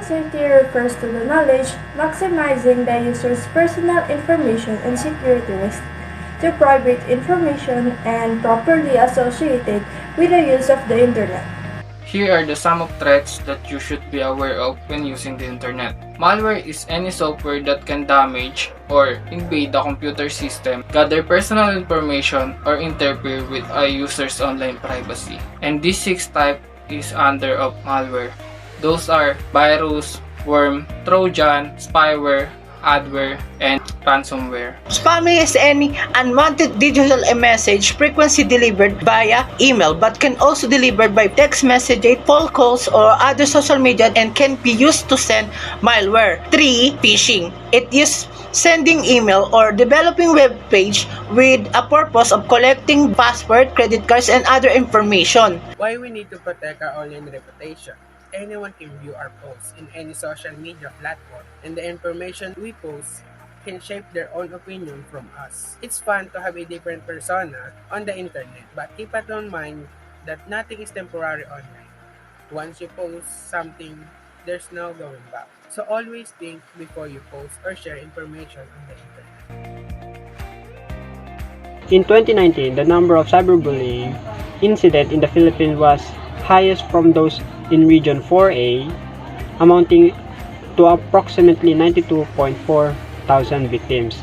Safety refers to the knowledge, maximizing the user's personal information and security risk to private information and properly associated with the use of the Internet. Here are the some of threats that you should be aware of when using the internet. Malware is any software that can damage or invade the computer system, gather personal information, or interfere with a user's online privacy. And these 6 types is under of malware. Those are virus, worm, trojan, spyware, adware, and ransomware. Spamming is any unwanted digital message frequently delivered via email but can also delivered by text message, phone calls, or other social media and can be used to send malware. 3. Phishing. It is sending email or developing web page with a purpose of collecting password, credit cards, and other information. Why we need to protect our online reputation? Anyone can view our posts in any social media platform, and the information we post can shape their own opinion from us. It's fun to have a different persona on the internet, but keep it in mind that nothing is temporary online. Once you post something, there's no going back. So always think before you post or share information on the internet. In 2019, the number of cyberbullying incidents in the Philippines was highest from those in Region 4A, amounting to approximately 92.4 thousand victims.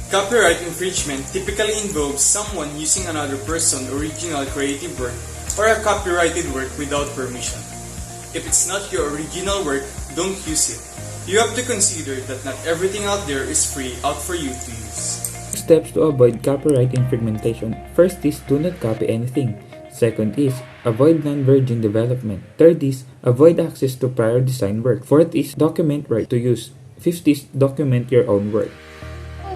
Copyright infringement typically involves someone using another person's original creative work or a copyrighted work without permission. If it's not your original work, don't use it. You have to consider that not everything out there is free out for you to use. Steps to avoid copyright infringement. First is do not copy anything. Second is avoid non-virgin development. Third is avoid access to prior design work. Fourth is document right to use. Fifth is document your own work.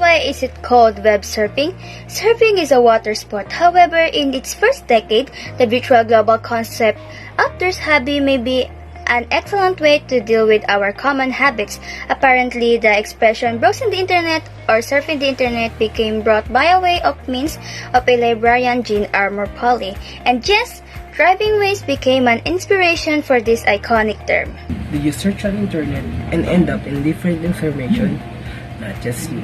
Why is it called web surfing? Surfing is a water sport. However, in its first decade, the virtual global concept outdoors hobby may be an excellent way to deal with our common habits. Apparently, the expression browsing the internet or surfing the internet became brought by a way of means of a librarian Jean Armour Polly. And yes, driving ways became an inspiration for this iconic term. Did you search on internet and end up in different information? Not just you.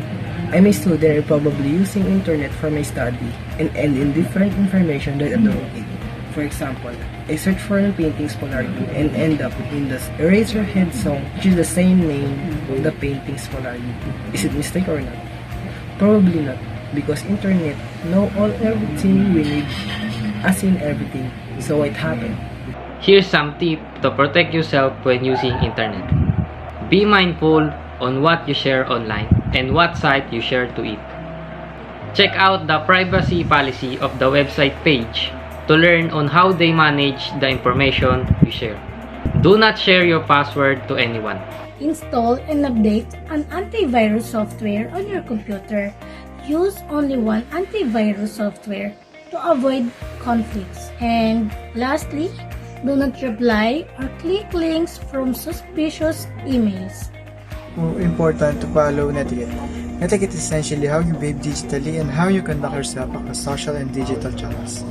I'm a student and probably using internet for my study and end in different information that I don't need. For example, I search for a painting's polarity and end up in the Eraserhead song, which is the same name of the painting's polarity. Is it mistake or not? Probably not, because internet know all everything we need, as in everything, so it happened. Here's some tip to protect yourself when using internet. Be mindful on what you share online and what site you share to it. Check out the privacy policy of the website page to learn on how they manage the information you share. Do not share your password to anyone. Install and update an antivirus software on your computer. Use only one antivirus software to avoid conflicts. And lastly, do not reply or click links from suspicious emails. Important to follow Ettiq. Ettiq is essentially how you behave digitally and how you conduct yourself across social and digital channels.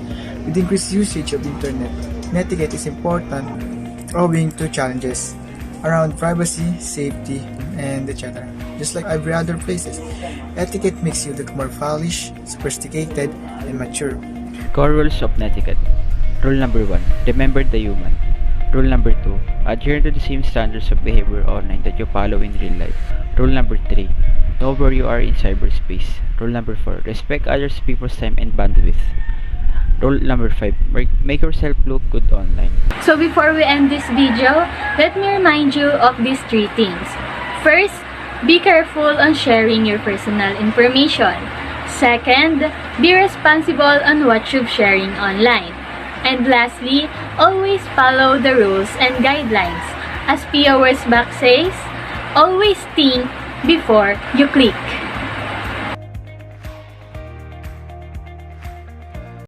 With increased usage of the internet, Ettiq is important owing to challenges around privacy, safety, and etc. Just like every other places, etiquette makes you look more foolish, sophisticated, and mature. Core rules of etiquette. Rule number 1. Remember the human. Rule number 2. Adhere to the same standards of behavior online that you follow in real life. Rule number 3. Know where you are in cyberspace. Rule number 4. Respect others people's time and bandwidth. Rule number 5. Make yourself look good online. So before we end this video, let me remind you of these 3 things. First, be careful on sharing your personal information. Second, be responsible on what you're sharing online. And lastly, always follow the rules and guidelines. As Pia Wurzbach says, always think before you click.